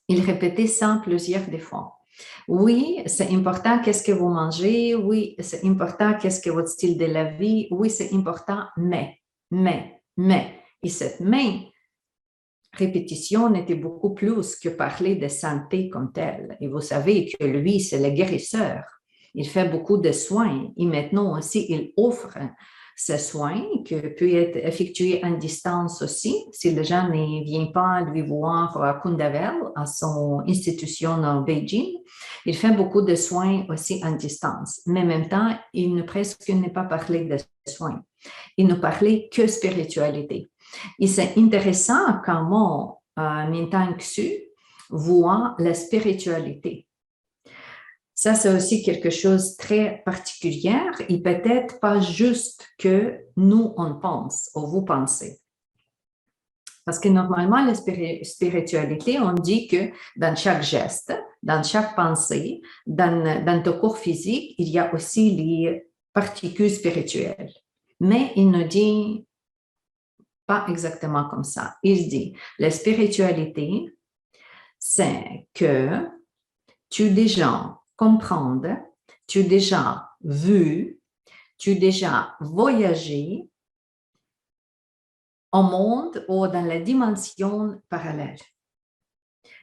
Il répétait ça plusieurs des fois. Oui, c'est important qu'est-ce que vous mangez. Oui, c'est important qu'est-ce que votre style de la vie. Oui, c'est important, mais. Et cette mais répétition n'était beaucoup plus que parler de santé comme telle. Et vous savez que lui, c'est le guérisseur. Il fait beaucoup de soins et maintenant aussi, il offre ces soins qui peuvent être effectués à distance aussi. Si le gens ne vient pas lui voir à Kundavel, à son institution en Beijing, il fait beaucoup de soins aussi à distance. Mais en même temps, il ne presque n'est pas parlé de soins. Il ne parlait que spiritualité. Et c'est intéressant comment Mintang Xu voit la spiritualité. Ça, c'est aussi quelque chose de très particulier et peut-être pas juste que nous, on pense ou vous pensez. Parce que normalement, la spiritualité, on dit que dans chaque geste, dans chaque pensée, dans ton corps physique, il y a aussi les particules spirituelles. Mais il ne dit pas exactement comme ça. Il dit, la spiritualité, c'est que tu déjà comprends, tu déjà vu, tu déjà voyagé au monde ou dans la dimension parallèle.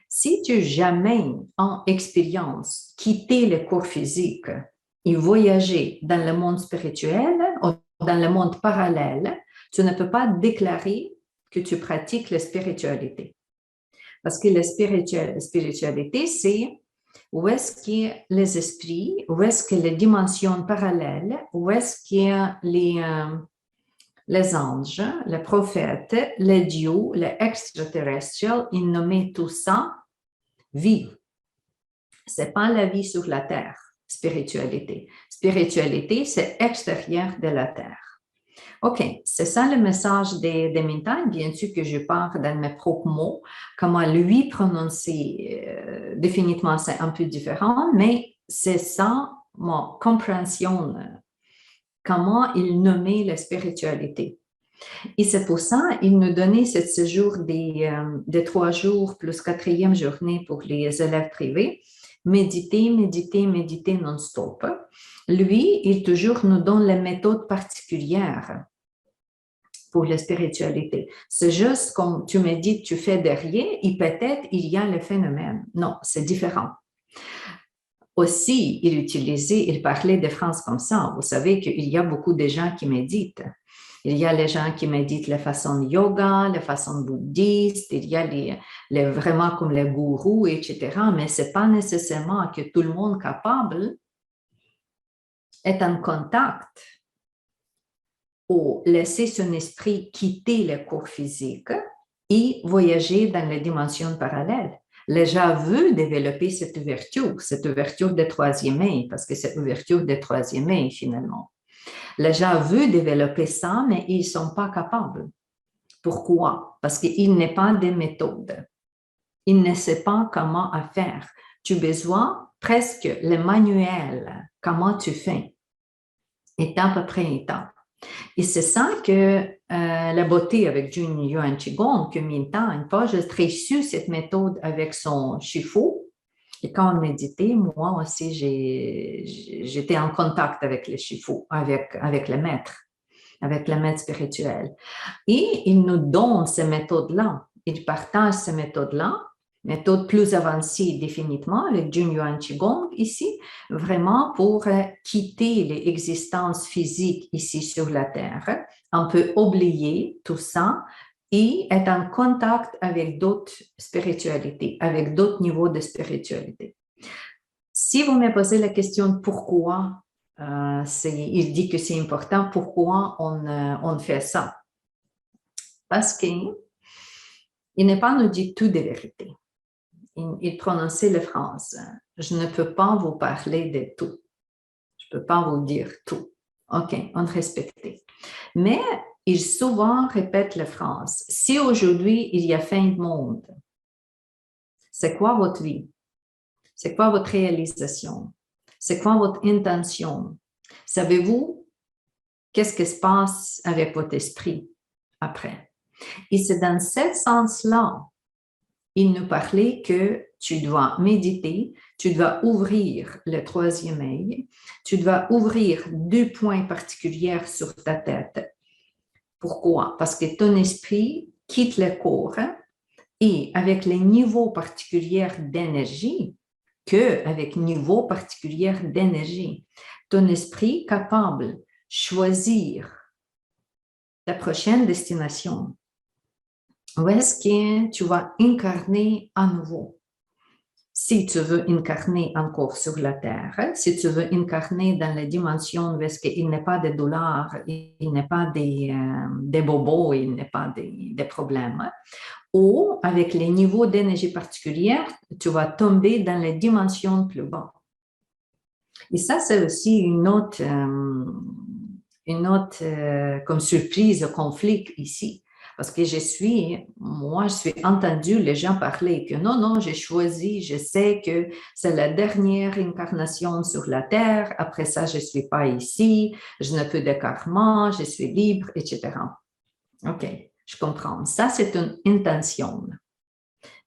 Si tu jamais en expérience quitté le corps physique et voyagé dans le monde spirituel ou dans le monde parallèle, tu ne peux pas déclarer que tu pratiques la spiritualité. Parce que la spiritualité, c'est où est-ce qu'il y a les esprits, où est-ce qu'il y a les dimensions parallèles, où est-ce qu'il y a les anges, les prophètes, les dieux, les extraterrestres, ils nommaient tout ça vie. Ce n'est pas la vie sur la terre, spiritualité. Spiritualité, c'est extérieur de la terre. OK, c'est ça le message de Mintan. Bien sûr que je parle dans mes propres mots. Comment lui prononcer, définitivement, c'est un peu différent, mais c'est ça ma compréhension, comment il nommait la spiritualité. Et c'est pour ça qu'il nous donnait ce séjour de 3 jours plus 4e journée pour les élèves privés. Méditer, méditer, méditer non-stop. Lui, il toujours nous donne les méthodes particulières pour la spiritualité. C'est juste comme tu médites, tu fais derrière et peut-être il y a le phénomène. Non, c'est différent. Aussi, il parlait de France comme ça. Vous savez qu'il y a beaucoup de gens qui méditent. Il y a les gens qui méditent la façon yoga, la façon bouddhiste, il y a vraiment comme les gourous, etc. Mais ce n'est pas nécessairement que tout le monde capable est en contact ou laisser son esprit quitter le corps physique et voyager dans les dimensions parallèles. Les gens veulent développer cette ouverture de 3e œil, parce que c'est ouverture de 3e œil finalement. Les gens veulent développer ça, mais ils ne sont pas capables. Pourquoi? Parce qu'il n'y a pas de méthode. Ils ne savent pas comment faire. Tu as besoin presque le manuel, comment tu fais, étape après étape. Et c'est ça que la beauté avec Jun Yuan Qigong, que Mintan, une fois, j'ai reçu cette méthode avec son Shifu. Et quand on méditait, moi aussi, j'étais en contact avec le Shifu, avec le maître spirituel. Et il nous donne ces méthodes-là. Il partage ces méthodes-là, méthodes plus avancées définitivement avec Jun Yuan Qigong ici, vraiment pour quitter l'existence physique ici sur la Terre. On peut oublier tout ça et être en contact avec d'autres spiritualités, avec d'autres niveaux de spiritualité. Si vous me posez la question pourquoi, il dit que c'est important, pourquoi on fait ça? Parce qu'il n'est pas nous dit tout de vérité. Il prononçait la phrase « Je ne peux pas vous parler de tout. Je ne peux pas vous dire tout. » OK, on respecte. Mais il souvent répète la phrase « Si aujourd'hui il y a fin du monde, c'est quoi votre vie? C'est quoi votre réalisation? C'est quoi votre intention? Savez-vous qu'est-ce qui se passe avec votre esprit après? » Et c'est dans ce sens-là, il nous parlait que tu dois méditer, tu dois ouvrir le troisième œil, tu dois ouvrir 2 points particuliers sur ta tête. Pourquoi? Parce que ton esprit quitte le corps et avec les niveaux particuliers d'énergie, qu'avec niveau particulier d'énergie, ton esprit est capable de choisir la prochaine destination. Où est-ce que tu vas incarner à nouveau? Si tu veux incarner encore sur la Terre, si tu veux incarner dans les dimensions où est-ce qu'il n'y a pas de dollars, il n'y a pas des bobos, il n'y a pas des problèmes, ou avec les niveaux d'énergie particulière, tu vas tomber dans les dimensions plus bas. Et ça, c'est aussi une autre comme surprise, conflit ici. Parce que moi, je suis entendu les gens parler que non, j'ai choisi, je sais que c'est la dernière incarnation sur la Terre, après ça, je ne suis pas ici, je n'ai plus de karma, je suis libre, etc. OK, je comprends. Ça, c'est une intention.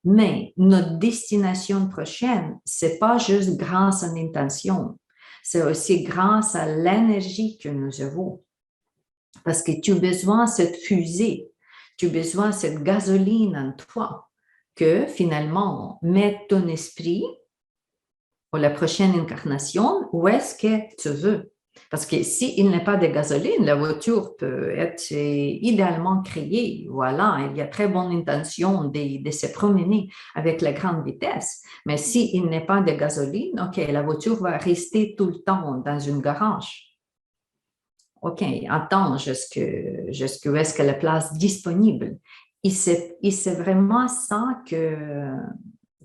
Mais notre destination prochaine, ce n'est pas juste grâce à l'intention, c'est aussi grâce à l'énergie que nous avons. Parce que tu as besoin de cette fusée, tu as besoin de cette gasoline en toi que finalement, mettre ton esprit pour la prochaine incarnation, où est-ce que tu veux? Parce que s'il n'y a pas de gasoline, la voiture peut être idéalement créée. Voilà, il y a très bonne intention de se promener avec la grande vitesse. Mais s'il n'y a pas de gasoline, OK, la voiture va rester tout le temps dans une garage. OK, attends jusqu'à où est-ce que la place disponible. Et c'est vraiment ça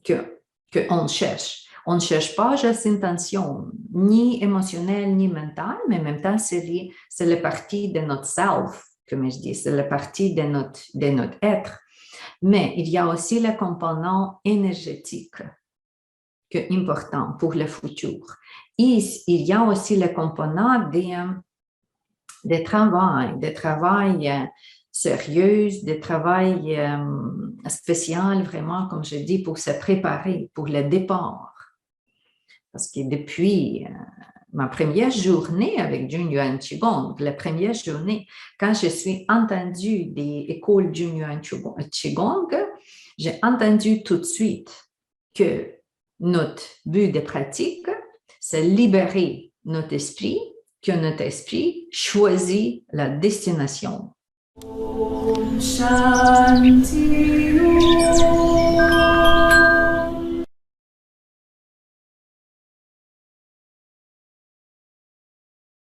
qu'on cherche. On ne cherche pas juste intention, ni émotionnelle, ni mentale, mais en même temps, c'est la partie de notre self, comme je dis, c'est la partie de notre être. Mais il y a aussi le component énergétique qui est important pour le futur. Et il y a aussi le component de travail sérieux, de travail spécial, vraiment, comme je dis, pour se préparer pour le départ. Parce que depuis ma première journée avec Jun Yuan Qigong, la première journée, quand je suis entendue des écoles Jun Yuan Qigong, j'ai entendu tout de suite que notre but de pratique, c'est libérer notre esprit, que notre esprit choisit la destination. Om Shanti.